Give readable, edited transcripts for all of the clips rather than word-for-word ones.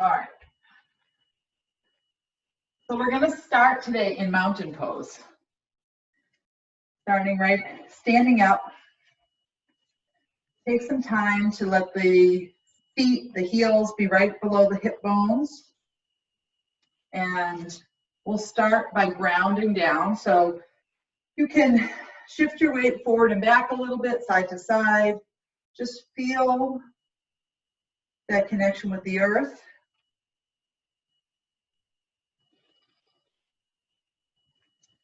All right. So we're going to start today in mountain pose. Starting right, standing up. Take some time to let the feet, the heels be right below the hip bones. And we'll start by grounding down. So you can shift your weight forward and back a little bit, side to side. Just feel that connection with the earth.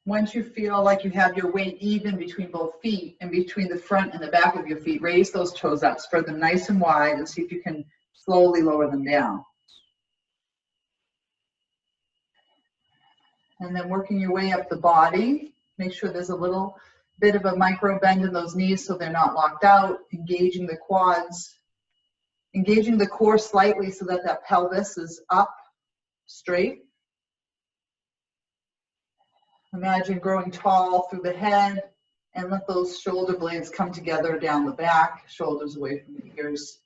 Once you feel like you have your weight even between both feet and between the front and the back of your feet, raise those toes up, spread them nice and wide, and see if you can slowly lower them down. And then working your way up the body, make sure there's a little bit of a micro bend in those knees so they're not locked out, engaging the quads, engaging the core slightly so that that pelvis is up straight. Imagine growing tall through the head and let those shoulder blades come together down the back, shoulders away from the ears,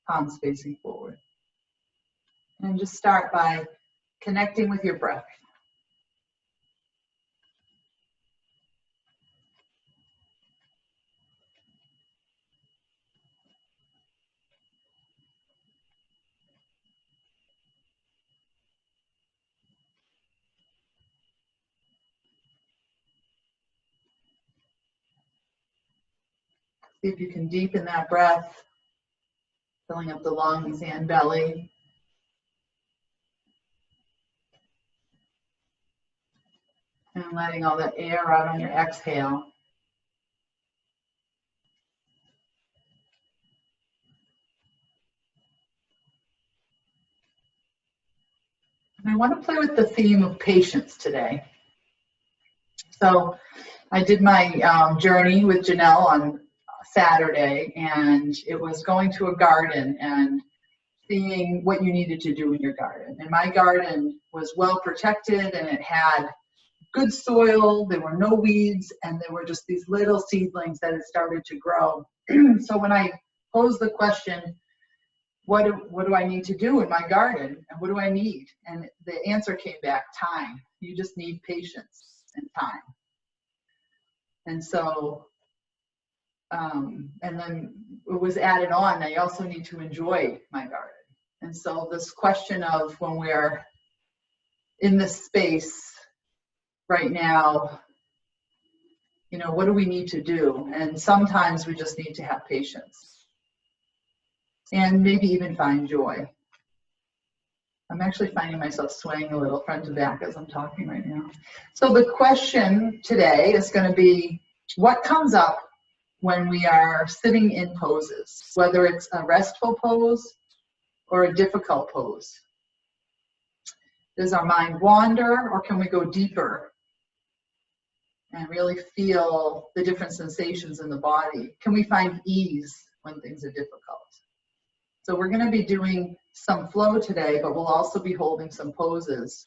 palms facing forward. And just start by connecting with your breath. See if you can deepen that breath, filling up the lungs and belly. And letting all that air out on your exhale. And I want to play with the theme of patience today. So I did my journey with Janelle on Saturday, and it was going to a garden and seeing what you needed to do in your garden. And my garden was well protected and it had good soil, there were no weeds, and there were just these little seedlings that had started to grow. So when I posed the question, what do I need to do in my garden? And what do I need? And the answer came back, time. You just need patience and time. And so, and then it was added on, I also need to enjoy my garden. And so this question of when we're in this space right now, you know, what do we need to do? And sometimes we just need to have patience and maybe even find joy. I'm actually finding myself swaying a little front to back as I'm talking right now. So the question today is going to be, what comes up when we are sitting in poses, whether it's a restful pose or a difficult pose? Does our mind wander, or can we go deeper and really feel the different sensations in the body? Can we find ease when things are difficult? So we're going to be doing some flow today, but we'll also be holding some poses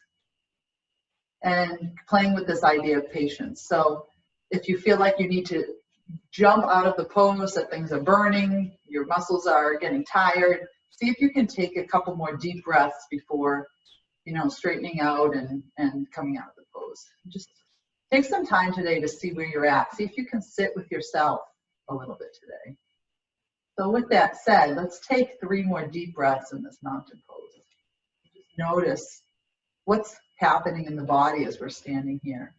and playing with this idea of patience. So if you feel like you need to jump out of the pose, that things are burning, your muscles are getting tired, see if you can take a couple more deep breaths before, you know, straightening out and coming out of the pose. Just take some time today to see where you're at. See if you can sit with yourself a little bit today. So with that said, let's take 3 more deep breaths in this mountain pose. Just notice what's happening in the body as we're standing here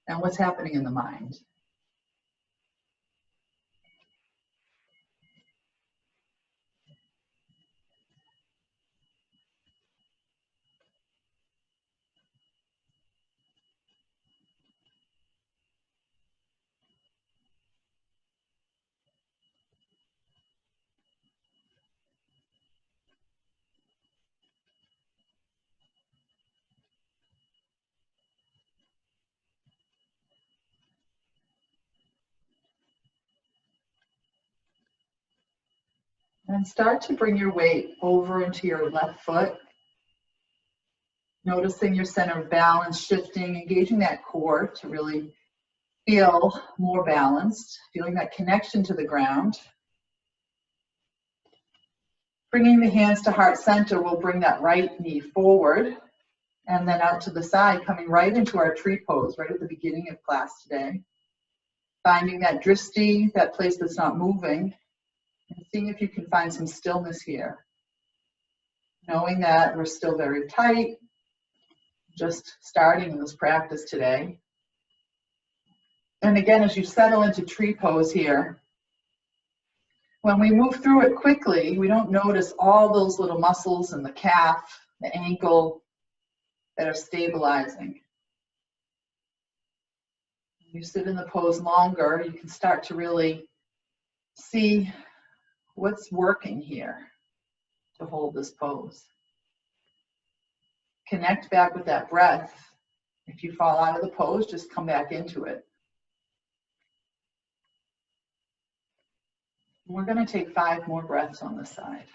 and what's happening in the mind. And start to bring your weight over into your left foot. Noticing your center of balance shifting, engaging that core to really feel more balanced, feeling that connection to the ground. Bringing the hands to heart center, we'll bring that right knee forward and then out to the side, coming right into our tree pose, right at the beginning of class today. Finding that drishti, that place that's not moving, and seeing if you can find some stillness here. Knowing that we're still very tight, just starting this practice today. And again, as you settle into tree pose here, when we move through it quickly, we don't notice all those little muscles in the calf, the ankle that are stabilizing. When you sit in the pose longer, you can start to really see what's working here to hold this pose. Connect back with that breath. If you fall out of the pose, just come back into it. We're going to take 5 more breaths on this side.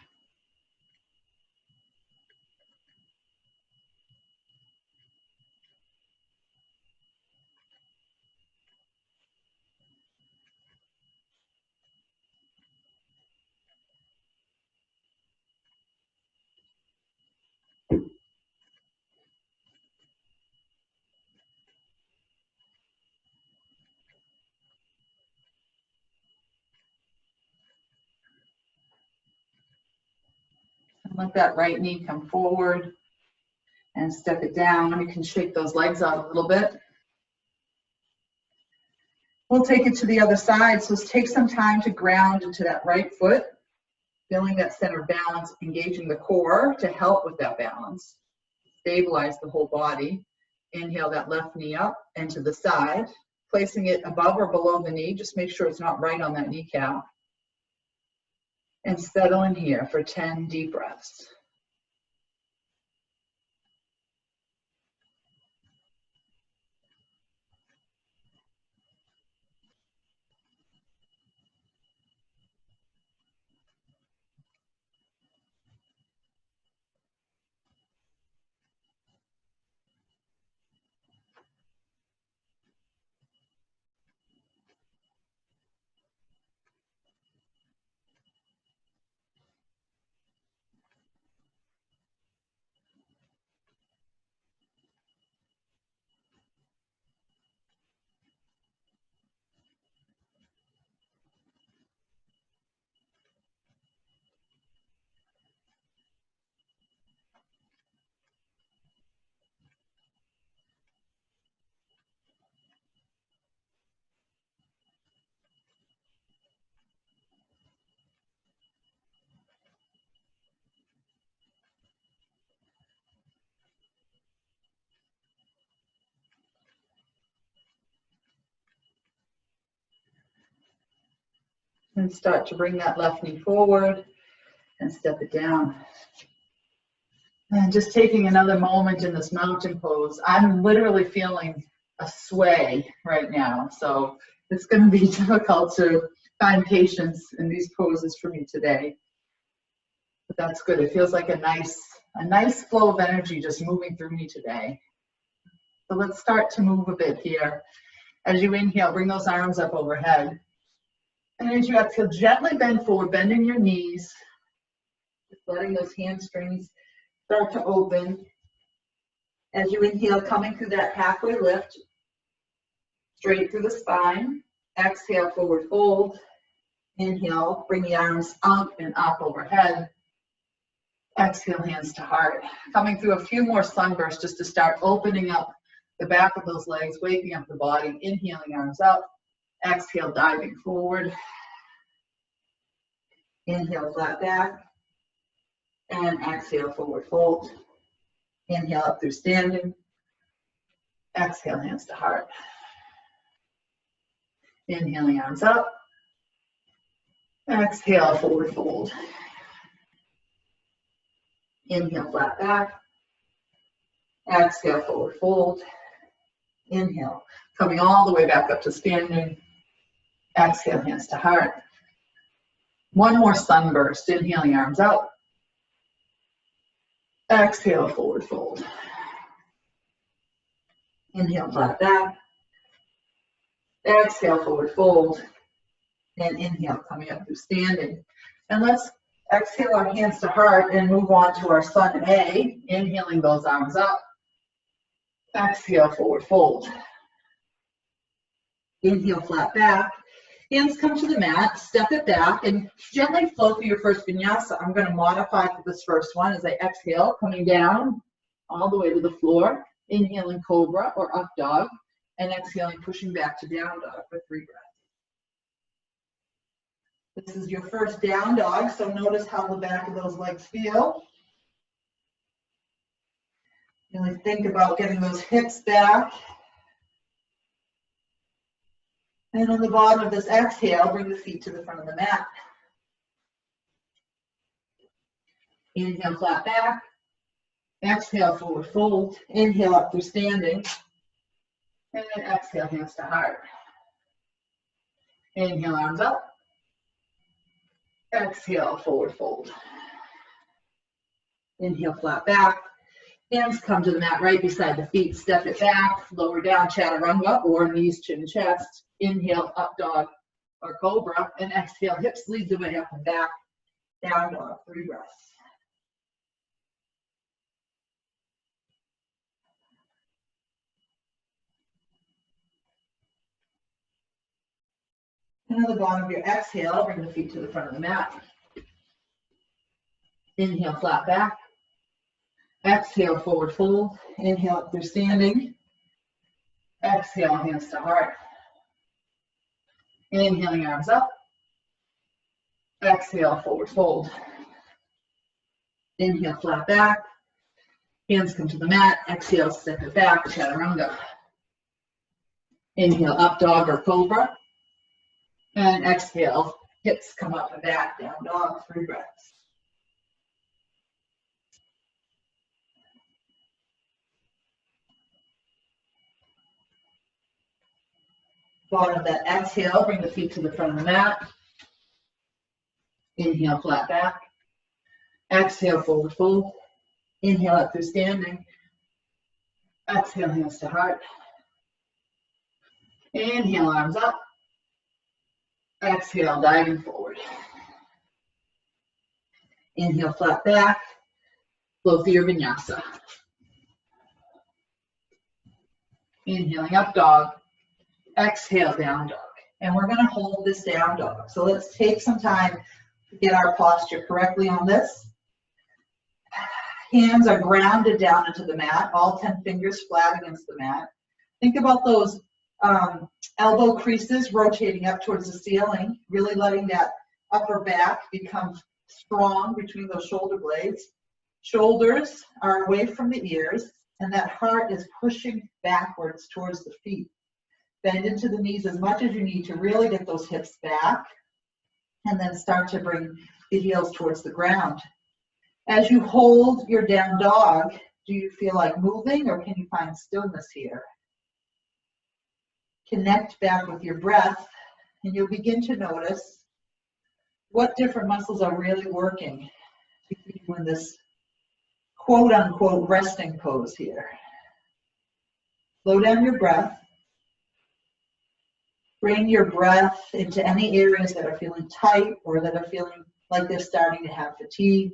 And let that right knee come forward and step it down. You can shake those legs out a little bit. We'll take it to the other side. So take some time to ground into that right foot, feeling that center of balance, engaging the core to help with that balance. Stabilize the whole body. Inhale that left knee up and to the side, placing it above or below the knee. Just make sure it's not right on that kneecap. And settle in here for 10 deep breaths. And start to bring that left knee forward and step it down. And just taking another moment in this mountain pose. I'm literally feeling a sway right now. So it's going to be difficult to find patience in these poses for me today. But that's good. It feels like a nice flow of energy just moving through me today. So let's start to move a bit here. As you inhale, bring those arms up overhead. And as you exhale, gently bend forward, bending your knees, just letting those hamstrings start to open. As you inhale, coming through that halfway lift, straight through the spine. Exhale, forward fold. Inhale, bring the arms up and up overhead. Exhale, hands to heart. Coming through a few more sunbursts just to start opening up the back of those legs, waking up the body. Inhaling, arms up. Exhale, diving forward. Inhale, flat back. And exhale, forward fold. Inhale up through standing. Exhale, hands to heart. Inhaling, arms up. Exhale, forward fold. Inhale, flat back. Exhale, forward fold. Inhale, coming all the way back up to standing. Exhale, hands to heart. One more sunburst. Inhaling, arms up. Exhale, forward fold. Inhale, flat back. Exhale, forward fold. And inhale, coming up through standing. And let's Exhale our hands to heart and move on to our sun A. Inhaling those arms up. Exhale, forward fold. Inhale, flat back. Hands come to the mat, step it back, and gently flow through your first vinyasa. I'm going to modify for this first one as I exhale, coming down all the way to the floor. Inhaling cobra or up dog, and exhaling, pushing back to down dog for 3 breaths. This is your first down dog, so notice how the back of those legs feel. Really think about getting those hips back. And on the bottom of this exhale, bring the feet to the front of the mat. Inhale, flat back. Exhale, forward fold. Inhale, up through standing. And then exhale, hands to heart. Inhale, arms up. Exhale, forward fold. Inhale, flat back. Hands come to the mat right beside the feet. Step it back, lower down, chaturanga, or knees, chin, chest. Inhale, up dog or cobra. And exhale, hips lead the way up and back. Down dog, 3 breaths. And on the bottom of your exhale, bring the feet to the front of the mat. Inhale, flat back. Exhale, forward fold. Inhale, up through standing. Exhale, hands to heart. Inhaling, arms up. Exhale, forward fold. Inhale, flat back. Hands come to the mat. Exhale, step it back, chaturanga. Inhale, up dog or cobra. And exhale, hips come up and back, down dog, 3 breaths. Bottom of that exhale, bring the feet to the front of the mat. Inhale, flat back. Exhale, forward fold. Inhale, up through standing. Exhale, hands to heart. Inhale, arms up. Exhale, diving forward. Inhale, flat back. Flow through your vinyasa. Inhaling, up dog. Exhale, down dog. And we're going to hold this down dog. So let's take some time to get our posture correctly on this. Hands are grounded down into the mat, all 10 fingers flat against the mat. Think about those elbow creases rotating up towards the ceiling, really letting that upper back become strong between those shoulder blades. Shoulders are away from the ears, and that heart is pushing backwards towards the feet. Bend into the knees as much as you need to really get those hips back, and then start to bring the heels towards the ground. As you hold your down dog, do you feel like moving, or can you find stillness here? Connect back with your breath, and you'll begin to notice what different muscles are really working to keep you in this quote-unquote resting pose here. Slow down your breath. Bring your breath into any areas that are feeling tight or that are feeling like they're starting to have fatigue.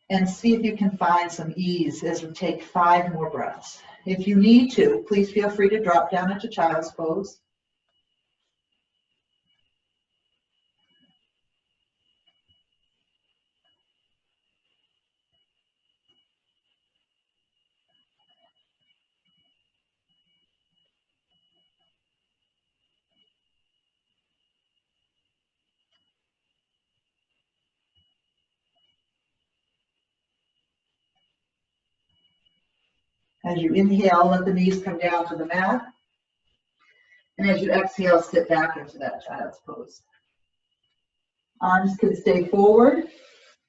And see if you can find some ease as we take 5 more breaths. If you need to, please feel free to drop down into child's pose. As you inhale, let the knees come down to the mat. And as you exhale, sit back into that child's pose. Arms can stay forward,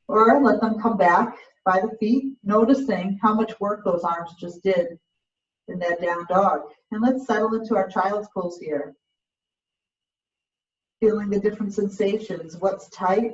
or let them come back by the feet, noticing how much work those arms just did in that down dog. And let's settle into our child's pose here. Feeling the different sensations, what's tight,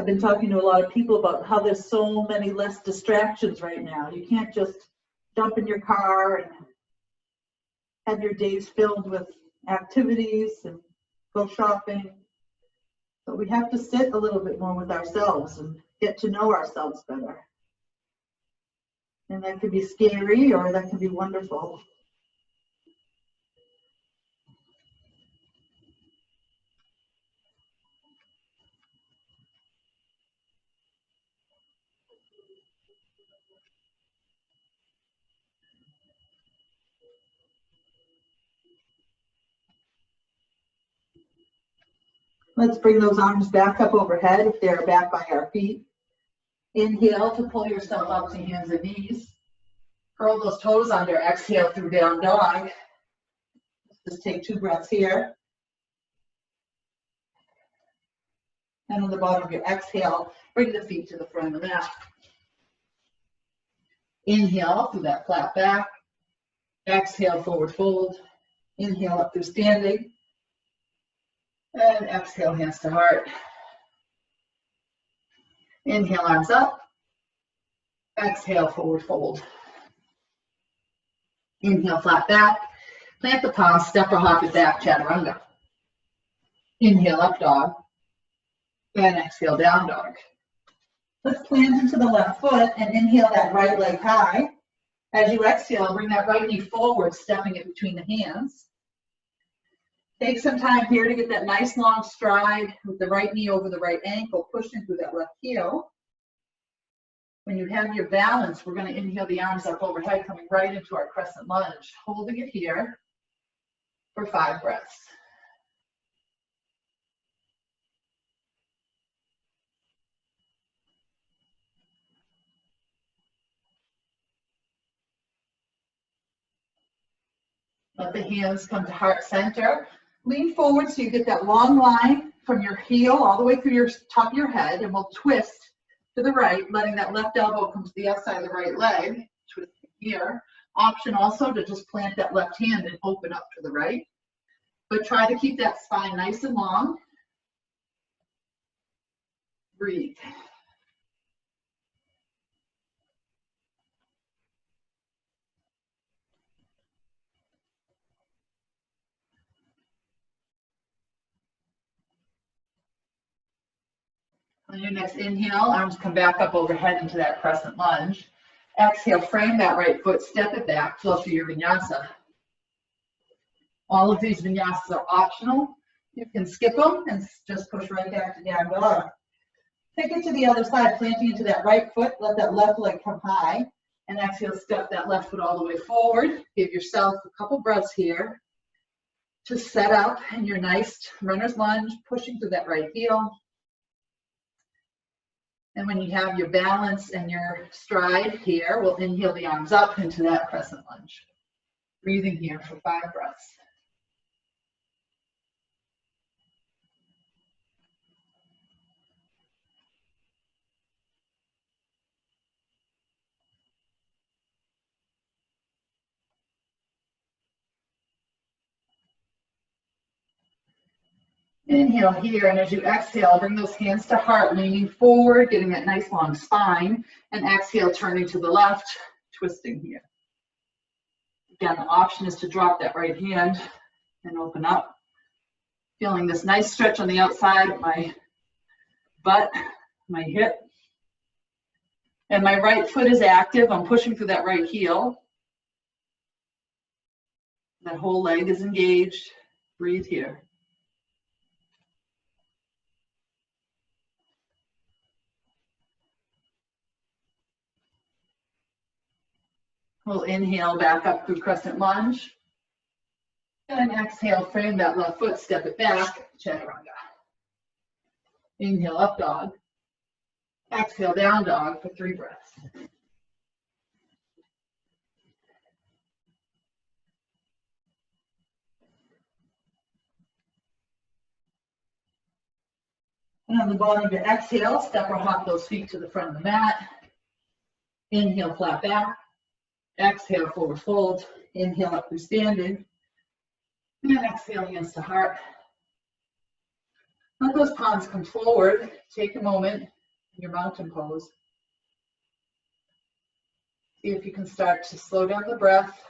I've been talking to a lot of people about how there's so many less distractions right now. You can't just jump in your car and have your days filled with activities and go shopping. So we have to sit a little bit more with ourselves and get to know ourselves better. And that could be scary or that could be wonderful. Let's bring those arms back up overhead if they're back by our feet. Inhale to pull yourself up to hands and knees. Curl those toes under. Exhale through down dog. Just take 2 breaths here. And on the bottom of your exhale, bring the feet to the front of the mat. Inhale through that flat back. Exhale, forward fold. Inhale up through standing. And exhale, hands to heart. Inhale, arms up. Exhale, forward fold. Inhale, flat back. Plant the palms, step or hop it back, chaturanga. Inhale, up dog. And exhale, down dog. Let's plant into the left foot and inhale that right leg high. As you exhale, bring that right knee forward, stepping it between the hands. Take some time here to get that nice long stride with the right knee over the right ankle, pushing through that left heel. When you have your balance, we're going to inhale the arms up overhead, coming right into our crescent lunge, holding it here for 5 breaths. Let the hands come to heart center. Lean forward so you get that long line from your heel all the way through your top of your head, and we'll twist to the right, letting that left elbow come to the outside of the right leg. Twist here. Option also to just plant that left hand and open up to the right. But try to keep that spine nice and long. Breathe. On your next inhale, arms come back up overhead into that crescent lunge. Exhale, frame that right foot, step it back, flow through your vinyasa. All of these vinyasas are optional. You can skip them and just push right back to down dog. Take it to the other side, planting into that right foot, let that left leg come high, and exhale, step that left foot all the way forward. Give yourself a couple breaths here to set up in your nice runner's lunge, pushing through that right heel. And when you have your balance and your stride here, we'll inhale the arms up into that crescent lunge. Breathing here for 5 breaths. Inhale here, and as you exhale, bring those hands to heart, leaning forward, getting that nice long spine, and exhale, turning to the left, twisting here. Again, the option is to drop that right hand and open up. Feeling this nice stretch on the outside of my butt, my hip. And my right foot is active. I'm pushing through that right heel. That whole leg is engaged. Breathe here. We'll inhale back up through crescent lunge. And exhale, frame that left foot, step it back, chaturanga. Inhale, up dog. Exhale, down dog for 3 breaths. And on the bottom of your exhale, step or hop those feet to the front of the mat. Inhale, flat back. Exhale, forward fold. Inhale, up through standing. And exhale, hands to heart. Let those palms come forward. Take a moment in your mountain pose. See if you can start to slow down the breath.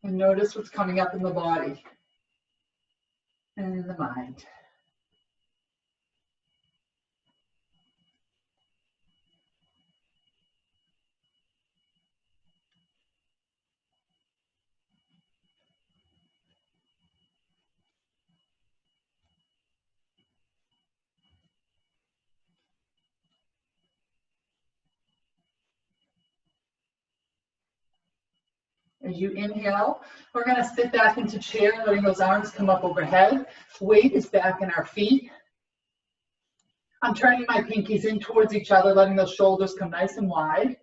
And notice what's coming up in the body and in the mind. As you inhale, we're going to sit back into chair, letting those arms come up overhead. Weight is back in our feet. I'm turning my pinkies in towards each other, letting those shoulders come nice and wide.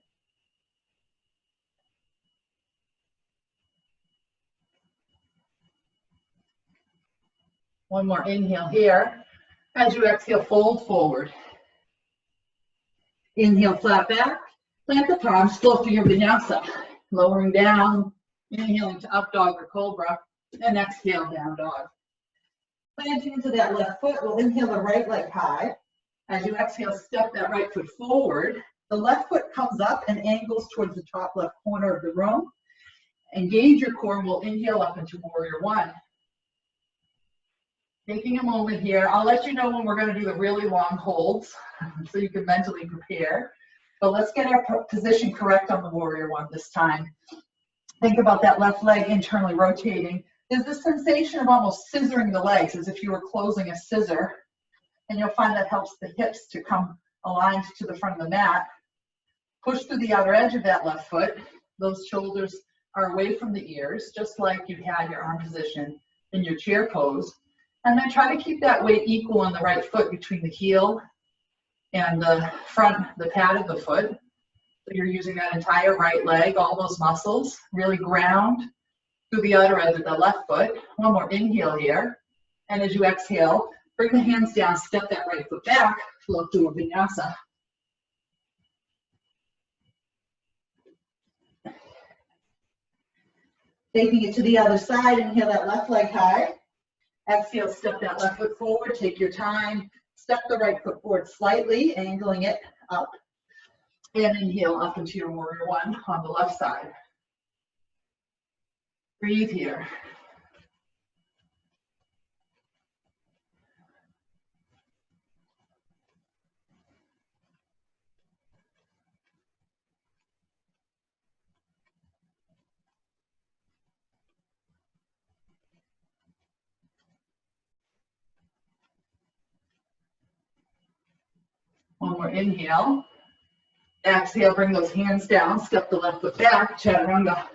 One more inhale here. As you exhale, fold forward. Inhale, flat back. Plant the palms, flow through your vinyasa. Lowering down, inhaling to up dog or cobra, and exhale, down dog. Planting into that left foot, we'll inhale the right leg high. As you exhale, step that right foot forward. The left foot comes up and angles towards the top left corner of the room. Engage your core, and we'll inhale up into warrior one. Taking a moment here, I'll let you know when we're going to do the really long holds so you can mentally prepare. But let's get our position correct on the warrior one this time. Think about that left leg internally rotating. There's this sensation of almost scissoring the legs as if you were closing a scissor. And you'll find that helps the hips to come aligned to the front of the mat. Push through the outer edge of that left foot. Those shoulders are away from the ears, just like you had your arm position in your chair pose. And then try to keep that weight equal on the right foot between the heel and the front, the pad of the foot. So you're using that entire right leg, all those muscles, really ground through the outer edge of the left foot. One more inhale here. And as you exhale, bring the hands down, step that right foot back, flow through a vinyasa. Taking it to the other side, inhale that left leg high. Exhale, step that left foot forward, take your time. Step the right foot forward slightly, angling it up. And inhale up into your warrior one on the left side. Breathe here. One more inhale. Exhale, bring those hands down, step the left foot back, chaturanga.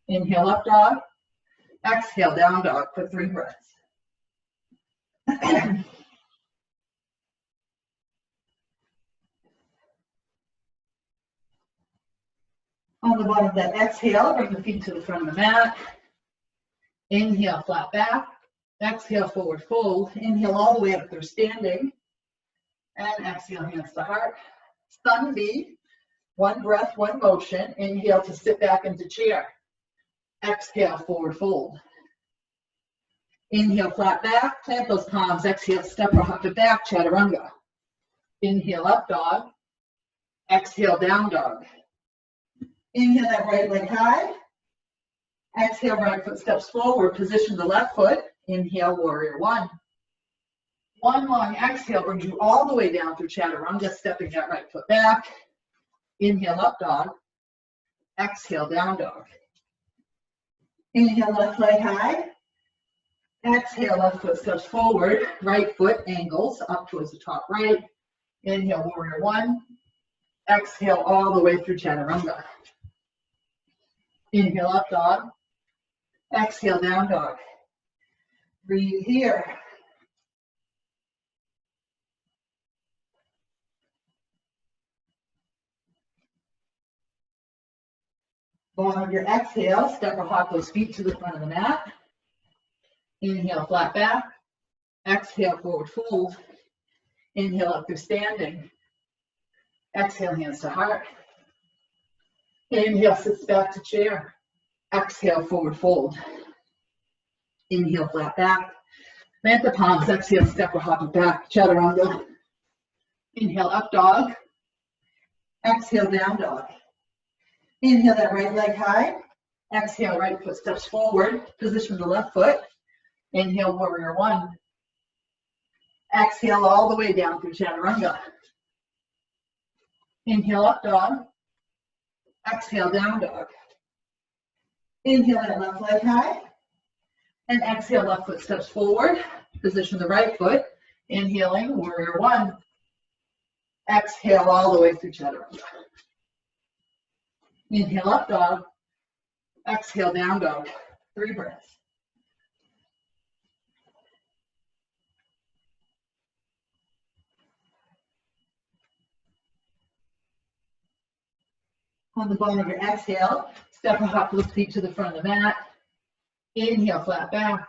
Inhale, up dog. Exhale, down dog for 3 breaths. On the bottom of that exhale, bring the feet to the front of the mat. Inhale, flat back. Exhale, forward fold. Inhale all the way up through standing. And exhale, hands to heart. Sun B, 1 breath, 1 motion. Inhale to sit back into chair. Exhale, forward fold. Inhale, flat back, plant those palms. Exhale, step or hop it back, chaturanga. Inhale, up dog. Exhale, down dog. Inhale that right leg high. Exhale, right foot steps forward, position the left foot. Inhale, warrior one. One long exhale brings you all the way down through chaturanga, stepping that right foot back. Inhale, up dog. Exhale, down dog. Inhale, left leg high. Exhale, left foot steps forward. Right foot angles up towards the top right. Inhale, warrior one. Exhale, all the way through chaturanga. Inhale, up dog. Exhale, down dog. Breathe here. Bottom of your exhale, step or hop those feet to the front of the mat. Inhale, flat back. Exhale, forward fold. Inhale, up through standing. Exhale, hands to heart. Inhale, sits back to chair. Exhale, forward fold. Inhale, flat back. Plant the palms, exhale, step or hop it back, chaturanga. Inhale, up dog. Exhale, down dog. Inhale that right leg high. Exhale, right foot steps forward. Position the left foot. Inhale, warrior one. Exhale all the way down through chaturanga. Inhale, up dog. Exhale, down dog. Inhale that left leg high. And exhale, left foot steps forward. Position the right foot. Inhaling, warrior one. Exhale all the way through chaturanga. Inhale, up dog. Exhale, down dog. 3 breaths. On the bottom of your exhale, step or hop, lift feet to the front of the mat. Inhale, flat back.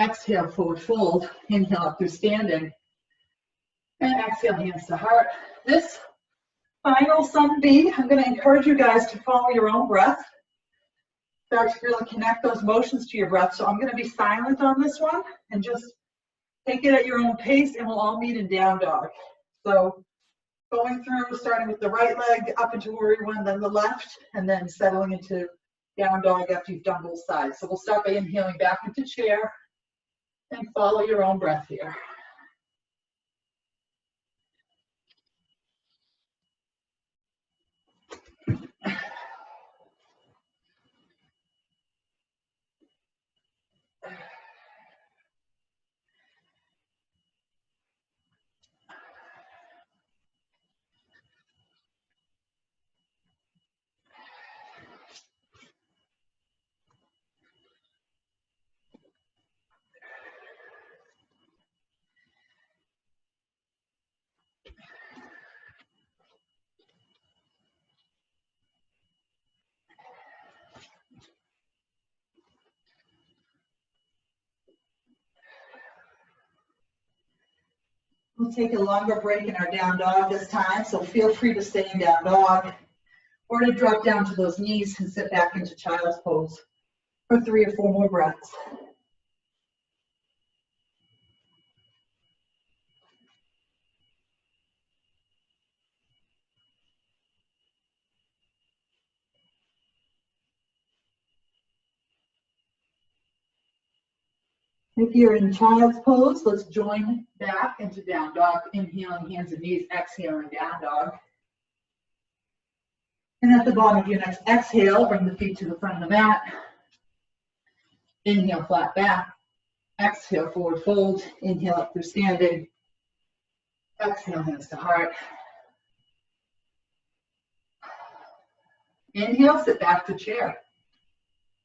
Exhale, forward fold. Inhale, up through standing. And exhale, hands to heart. This final sun B, I'm going to encourage you guys to follow your own breath. Start to really connect those motions to your breath. So I'm going to be silent on this one and just take it at your own pace, and we'll all meet in down dog. So going through, starting with the right leg up into warrior one, then the left, and then settling into down dog after you've done both sides. So we'll start by inhaling back into chair and follow your own breath here. We'll take a longer break in our down dog this time, so feel free to stay in down dog or to drop down to those knees and sit back into child's pose for 3 or 4 more breaths. If you're in child's pose, let's join back into down dog, inhaling hands and knees, exhaling down dog. And at the bottom of your next exhale, bring the feet to the front of the mat. Inhale, flat back. Exhale, forward fold. Inhale, up through standing. Exhale, hands to heart. Inhale, sit back to chair.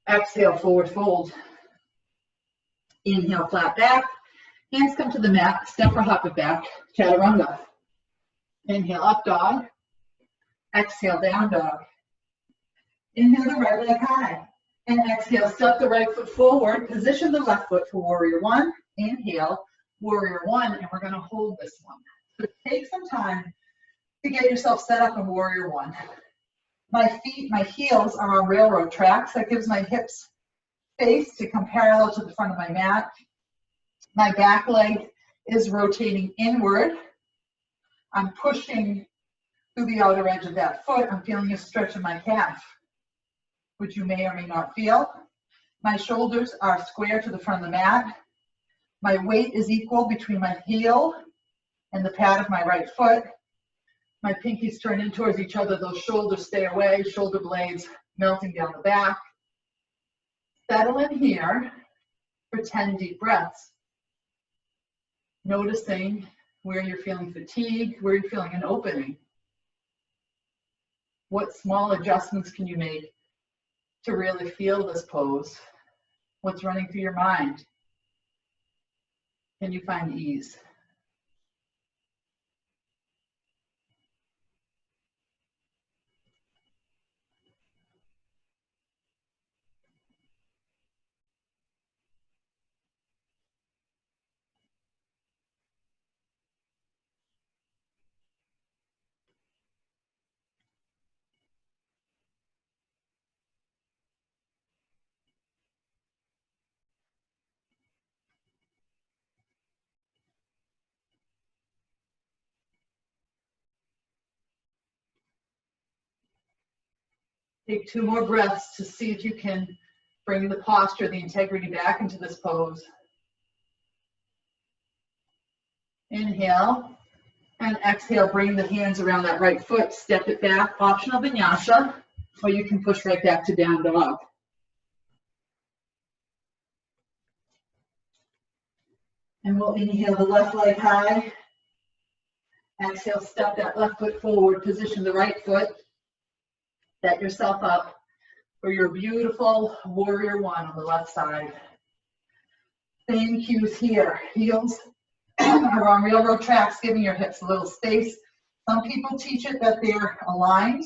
Exhale, forward fold. Inhale, flat back. Hands come to the mat. Step or hop it back. Chaturanga. Inhale, up dog. Exhale, down dog. Inhale the right leg high. And exhale, step the right foot forward. Position the left foot for warrior one. Inhale, warrior one, and we're going to hold this one. So take some time to get yourself set up in warrior one. My feet, my heels are on railroad tracks. That gives my hips space to come parallel to the front of my mat. My back leg is rotating inward. I'm pushing through the outer edge of that foot. I'm feeling a stretch in my calf, which you may or may not feel. My shoulders are square to the front of the mat. My weight is equal between my heel and the pad of my right foot. My pinkies turn in towards each other. Those shoulders stay away, shoulder blades melting down the back. Settle in here for 10 deep breaths. Noticing where you're feeling fatigue, where you're feeling an opening. What small adjustments can you make to really feel this pose? What's running through your mind? Can you find ease? Take 2 more breaths to see if you can bring the posture, the integrity back into this pose. Inhale and exhale, bring the hands around that right foot, step it back, optional vinyasa, or you can push right back to down dog. And we'll inhale the left leg high. Exhale, step that left foot forward, position the right foot, set yourself up for your beautiful warrior one on the left side. Same cues here, heels are on railroad tracks, giving your hips a little space. Some people teach it that they're aligned,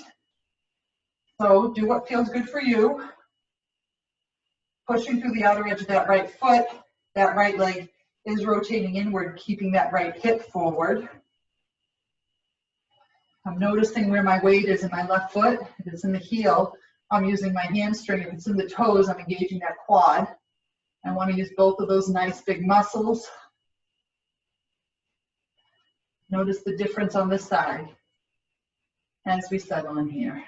so do what feels good for you. Pushing through the outer edge of that right foot, that right leg is rotating inward, keeping that right hip forward. I'm noticing where my weight is in my left foot. If it's in the heel, I'm using my hamstring. If it's in the toes, I'm engaging that quad. I want to use both of those nice big muscles. Notice the difference on this side as we settle in here.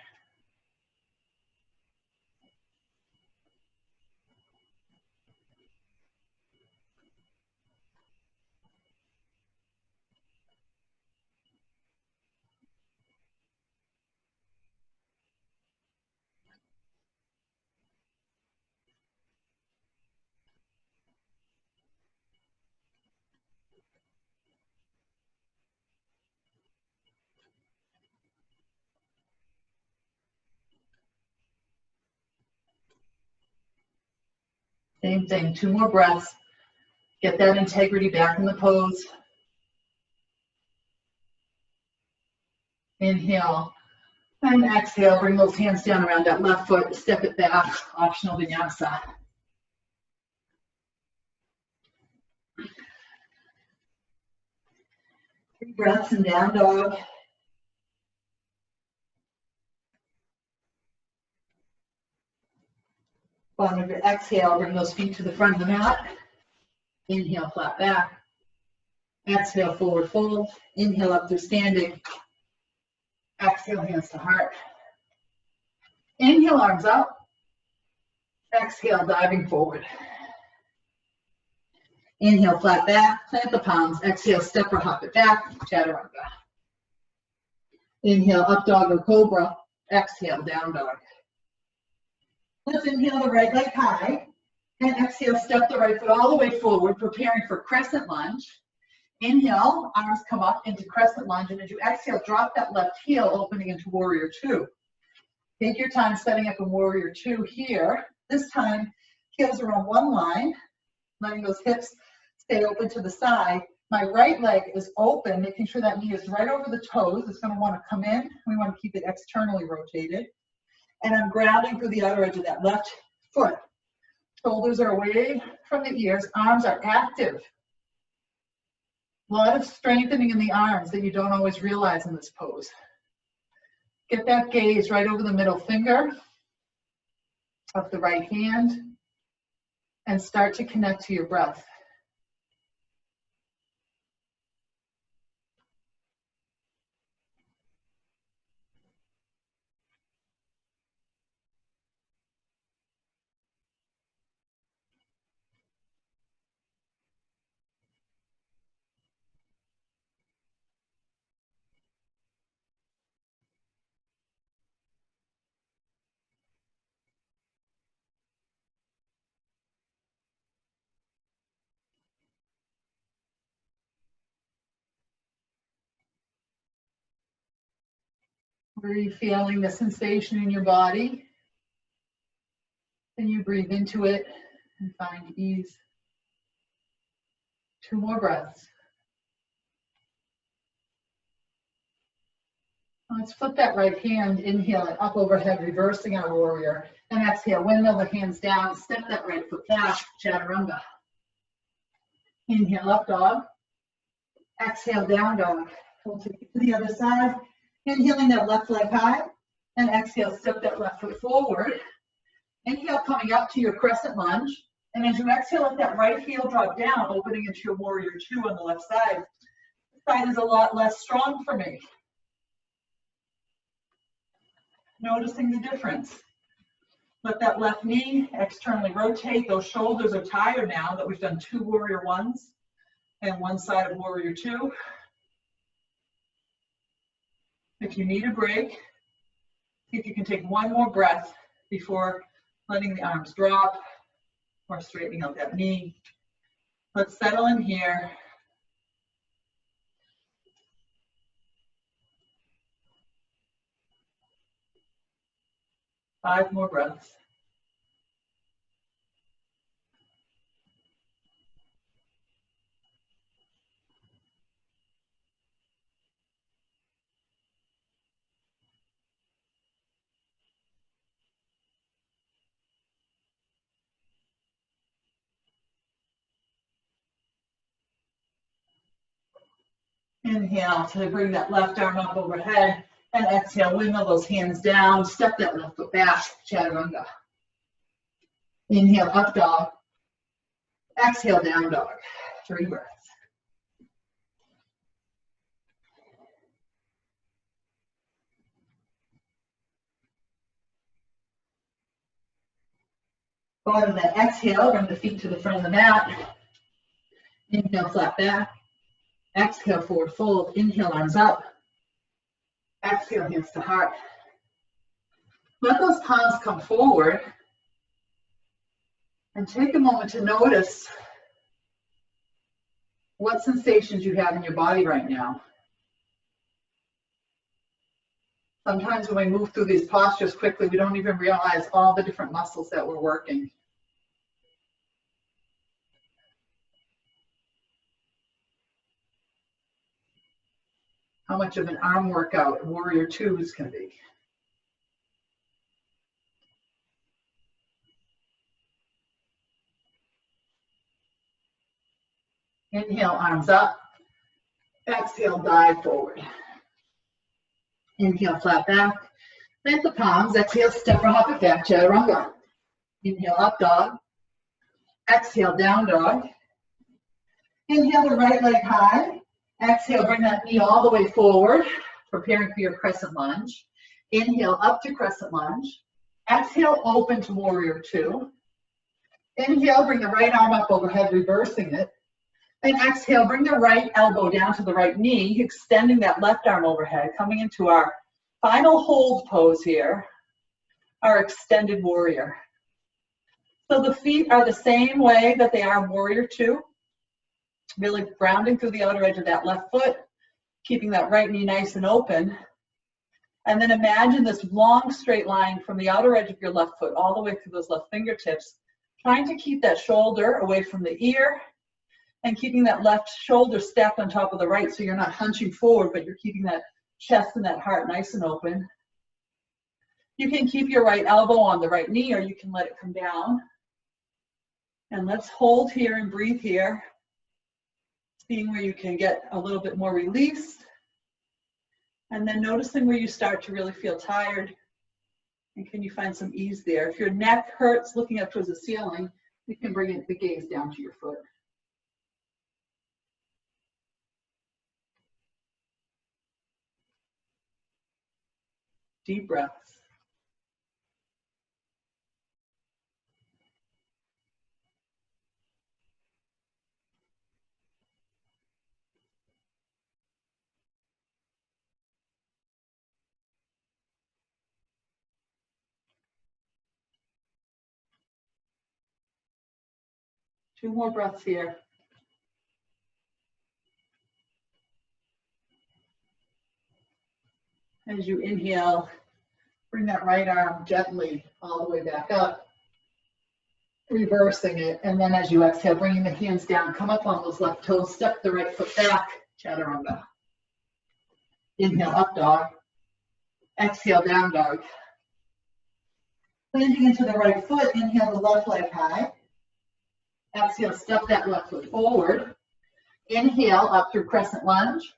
Same thing, 2 more breaths. Get that integrity back in the pose. Inhale and exhale, bring those hands down around that left foot, step it back, optional vinyasa. 3 breaths and down dog. Bottom of your exhale, bring those feet to the front of the mat. Inhale, flat back. Exhale, forward fold. Inhale, up through standing. Exhale, hands to heart. Inhale, arms up. Exhale, diving forward. Inhale, flat back, plant the palms. Exhale, step or hop it back, chaturanga. Inhale, up dog or cobra. Exhale, down dog. Let's inhale the right leg high. And exhale, step the right foot all the way forward, preparing for crescent lunge. Inhale, arms come up into crescent lunge. And as you exhale, drop that left heel, opening into warrior 2. Take your time setting up in warrior 2 here. This time, heels are on one line, letting those hips stay open to the side. My right leg is open, making sure that knee is right over the toes. It's going to want to come in. We want to keep it externally rotated. And I'm grounding through the outer edge of that left foot. Shoulders are away from the ears. Arms are active. A lot of strengthening in the arms that you don't always realize in this pose. Get that gaze right over the middle finger of the right hand and start to connect to your breath. Where are you feeling the sensation in your body? Then you breathe into it and find ease. 2 more breaths. Let's flip that right hand, inhale it up overhead, reversing our warrior. And exhale, windmill the hands down, step that right foot back, chaturanga. Inhale, up dog. Exhale, down dog. We'll take it to the other side. Inhaling that left leg high. And exhale, step that left foot forward. Inhale, coming up to your crescent lunge. And as you exhale, let that right heel drop down, opening into your warrior 2 on the left side. This side is a lot less strong for me. Noticing the difference. Let that left knee externally rotate. Those shoulders are tired now that we've done 2 warrior ones and 1 side of warrior 2. If you need a break, see if you can take 1 more breath before letting the arms drop or straightening out that knee. Let's settle in here. Five more breaths. Inhale to bring that left arm up overhead, and exhale, wiggle those hands down, step that left foot back, chaturanga. Inhale, up dog. Exhale, down dog. 3 breaths. Bottom that exhale, bring the feet to the front of the mat. Inhale, flat back. Exhale, forward fold. Inhale, arms up. Exhale, hands to heart. Let those palms come forward. And take a moment to notice what sensations you have in your body right now. Sometimes when we move through these postures quickly, we don't even realize all the different muscles that we're working. How much of an arm workout warrior 2s can be. Inhale, arms up. Exhale, dive forward. Inhale, flat back. Plant the palms. Exhale, step or hop it back, chaturanga. Inhale, up dog. Exhale, down dog. Inhale the right leg high. Exhale, bring that knee all the way forward, preparing for your crescent lunge. Inhale, up to crescent lunge. Exhale, open to warrior 2. Inhale, bring the right arm up overhead, reversing it. And exhale, bring the right elbow down to the right knee, extending that left arm overhead, coming into our final hold pose here, our extended warrior. So the feet are the same way that they are in warrior 2, really grounding through the outer edge of that left foot, keeping that right knee nice and open. And then imagine this long straight line from the outer edge of your left foot all the way through those left fingertips, trying to keep that shoulder away from the ear, and keeping that left shoulder stacked on top of the right so you're not hunching forward, but you're keeping that chest and that heart nice and open. You can keep your right elbow on the right knee, or you can let it come down. And let's hold here and breathe here, seeing where you can get a little bit more release. And then noticing where you start to really feel tired. And can you find some ease there? If your neck hurts looking up towards the ceiling, you can bring the gaze down to your foot. Deep breaths. Two more breaths here. As you inhale, bring that right arm gently all the way back up, reversing it. And then as you exhale, bringing the hands down, come up on those left toes, step the right foot back, chaturanga. Inhale, up dog. Exhale, down dog. Planting into the right foot, inhale the left leg high. Exhale, step that left foot forward. Inhale, up through crescent lunge.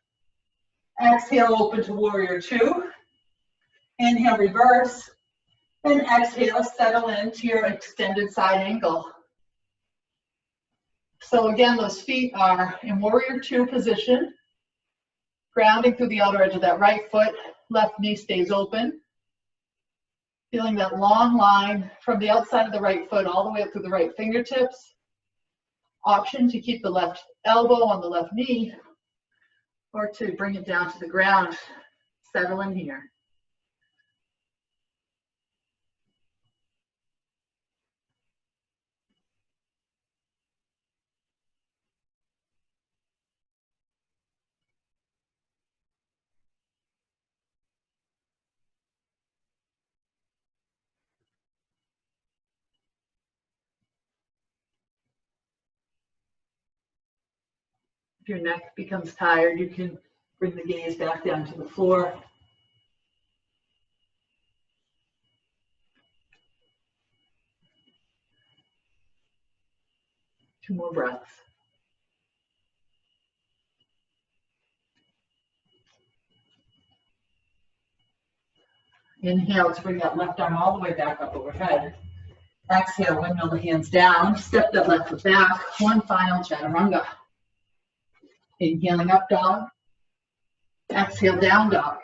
Exhale, open to warrior 2. Inhale, reverse. And exhale, settle into your extended side ankle. So again, those feet are in warrior 2 position, grounding through the outer edge of that right foot. Left knee stays open. Feeling that long line from the outside of the right foot all the way up through the right fingertips. Option to keep the left elbow on the left knee or to bring it down to the ground. Settle in here. If your neck becomes tired, you can bring the gaze back down to the floor. Two more breaths. Inhale to bring that left arm all the way back up overhead. Exhale, windmill the hands down. Step that left foot back. One final chaturanga. Inhaling up dog. Exhale, down dog.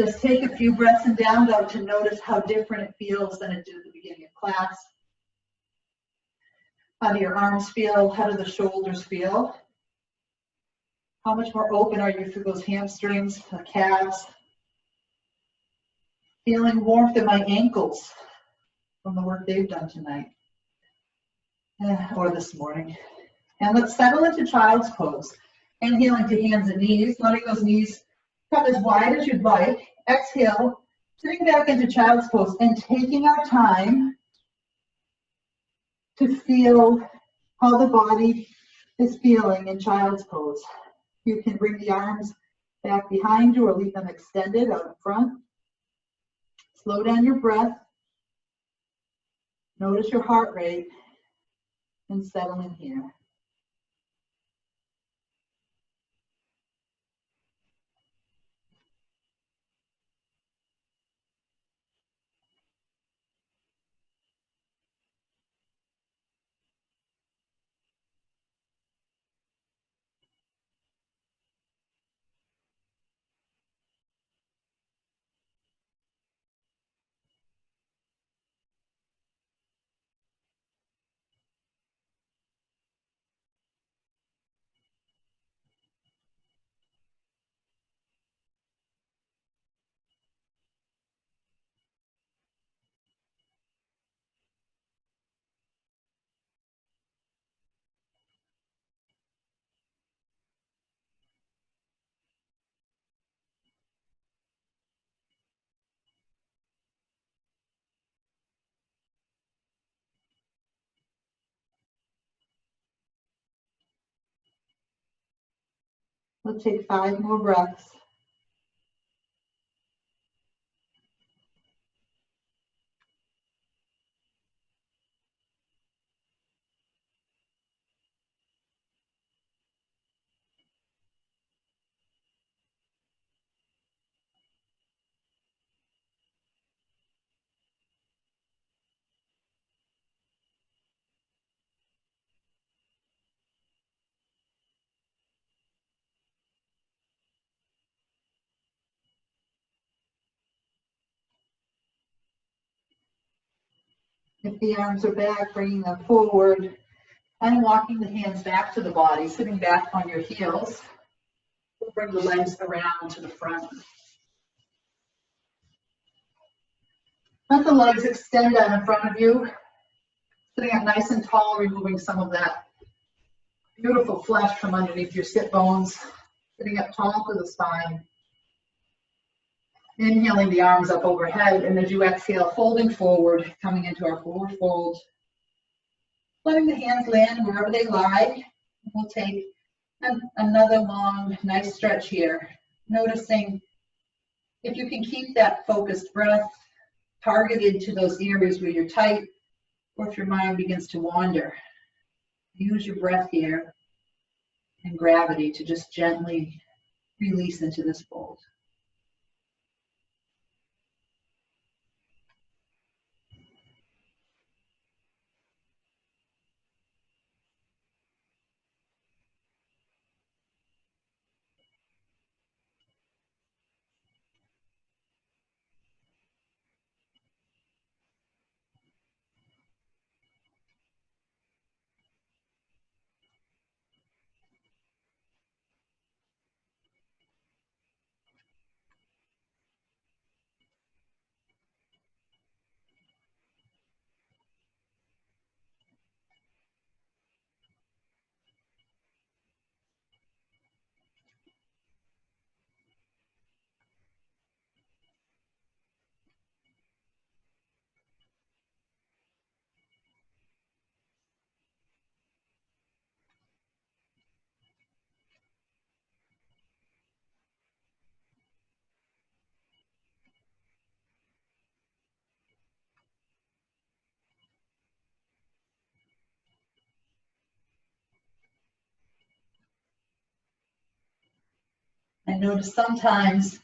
Just take a few breaths in down dog to notice how different it feels than it did at the beginning of class. How do your arms feel? How do the shoulders feel? How much more open are you through those hamstrings, the calves? Feeling warmth in my ankles from the work they've done tonight or this morning. And let's settle into child's pose. Inhaling to hands and knees, letting those knees come as wide as you'd like. Exhale, sitting back into child's pose and taking our time to feel how the body is feeling in child's pose. You can bring the arms back behind you or leave them extended out in front. Slow down your breath. Notice your heart rate and settle in here. We'll take 5 more breaths. If the arms are back, bringing them forward and walking the hands back to the body, sitting back on your heels. We'll bring the legs around to the front. Let the legs extend out in front of you, sitting up nice and tall, removing some of that beautiful flesh from underneath your sit bones, sitting up tall through the spine. Inhaling the arms up overhead, and as you exhale, folding forward, coming into our forward fold. Letting the hands land wherever they lie. We'll take another long, nice stretch here. Noticing if you can keep that focused breath targeted to those areas where you're tight, or if your mind begins to wander. Use your breath here and gravity to just gently release into this fold. I notice sometimes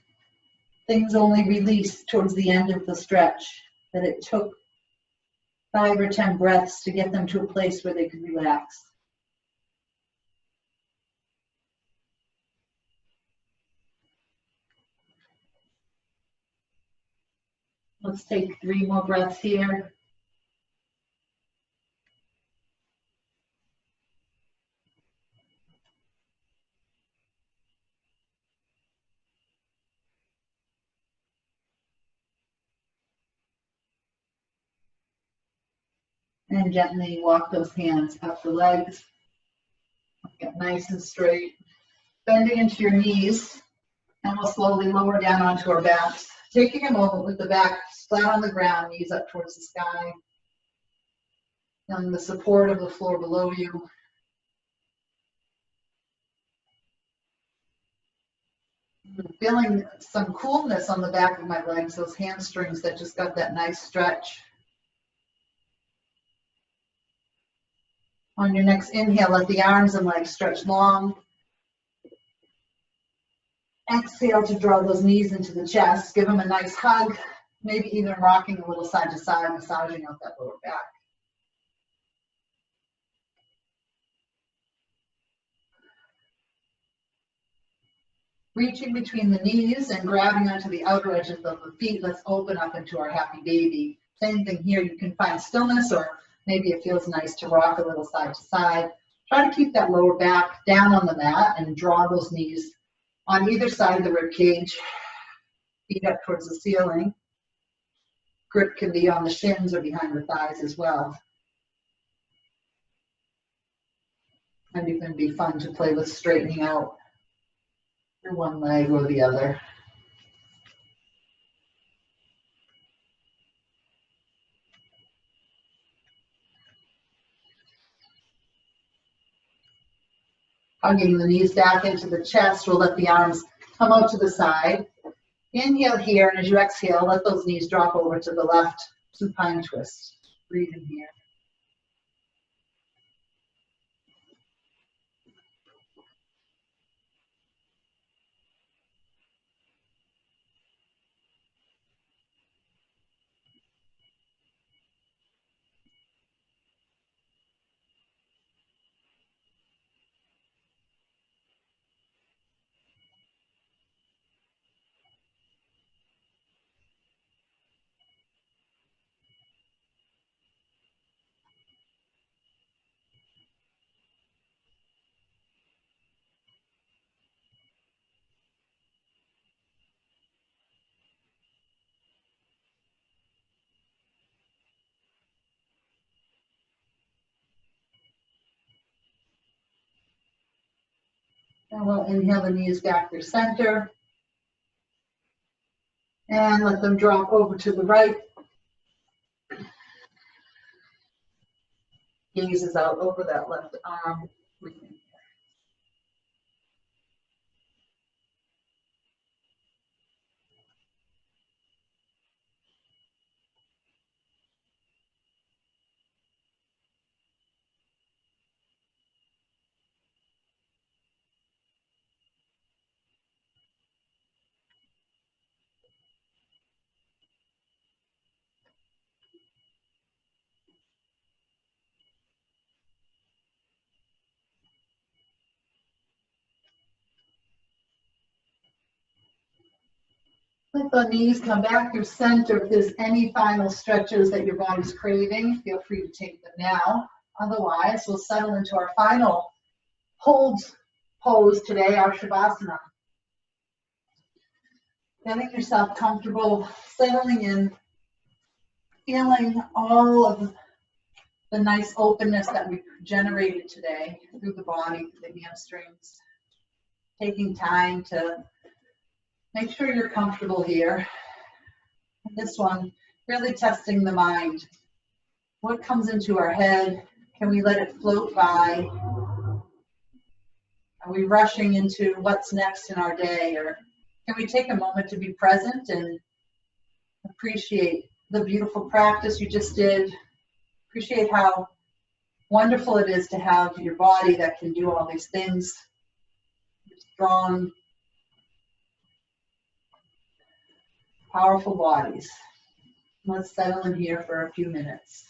things only release towards the end of the stretch, that it took 5 or 10 breaths to get them to a place where they could relax. Let's take 3 more breaths here. And gently walk those hands up the legs. Get nice and straight. Bending into your knees, and we'll slowly lower down onto our backs. Taking a moment with the back flat on the ground, knees up towards the sky. Feeling the support of the floor below you. Feeling some coolness on the back of my legs, those hamstrings that just got that nice stretch. On your next inhale, let the arms and legs stretch long. Exhale to draw those knees into the chest. Give them a nice hug, maybe even rocking a little side to side, massaging out that lower back. Reaching between the knees and grabbing onto the outer edges of the feet, let's open up into our happy baby. Same thing here, you can find stillness, or maybe it feels nice to rock a little side to side. Try to keep that lower back down on the mat and draw those knees on either side of the rib cage. Feet up towards the ceiling. Grip can be on the shins or behind the thighs as well. And it can be fun to play with straightening out your one leg or the other. Hugging the knees back into the chest, we'll let the arms come out to the side. Inhale here, and as you exhale, let those knees drop over to the left, supine twist. Breathe in here. And we'll inhale the knees back through center. And let them drop over to the right. Gaze is out over that left arm. Breathing. Let the knees come back through center. If there's any final stretches that your body's craving, feel free to take them now. Otherwise, we'll settle into our final hold pose today, our Shavasana. Getting yourself comfortable, settling in, feeling all of the nice openness that we've generated today through the body, through the hamstrings. Taking time to make sure you're comfortable here. And this one, really testing the mind. What comes into our head? Can we let it float by? Are we rushing into what's next in our day? Or can we take a moment to be present and appreciate the beautiful practice you just did? Appreciate how wonderful it is to have your body that can do all these things. You're strong, powerful bodies. Let's settle in here for a few minutes.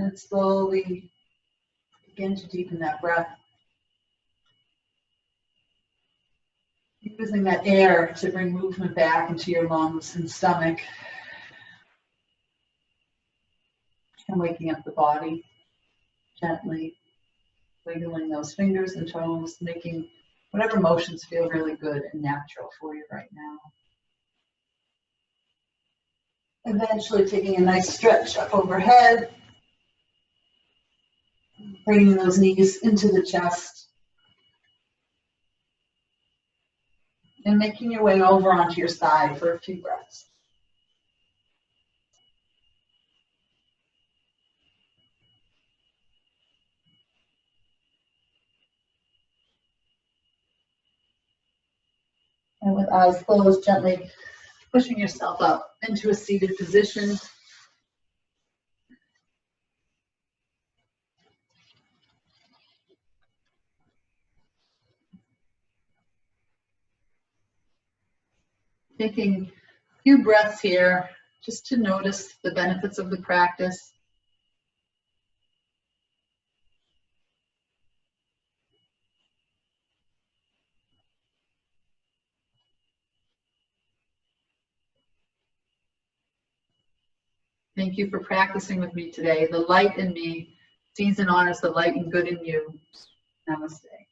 And slowly begin to deepen that breath. Using that air to bring movement back into your lungs and stomach. And waking up the body gently, wiggling those fingers and toes, making whatever motions feel really good and natural for you right now. Eventually taking a nice stretch up overhead, bringing those knees into the chest, and making your way over onto your side for a few breaths. And with eyes closed, gently pushing yourself up into a seated position. Taking a few breaths here just to notice the benefits of the practice. Thank you for practicing with me today. The light in me sees and honors the light and good in you. Namaste.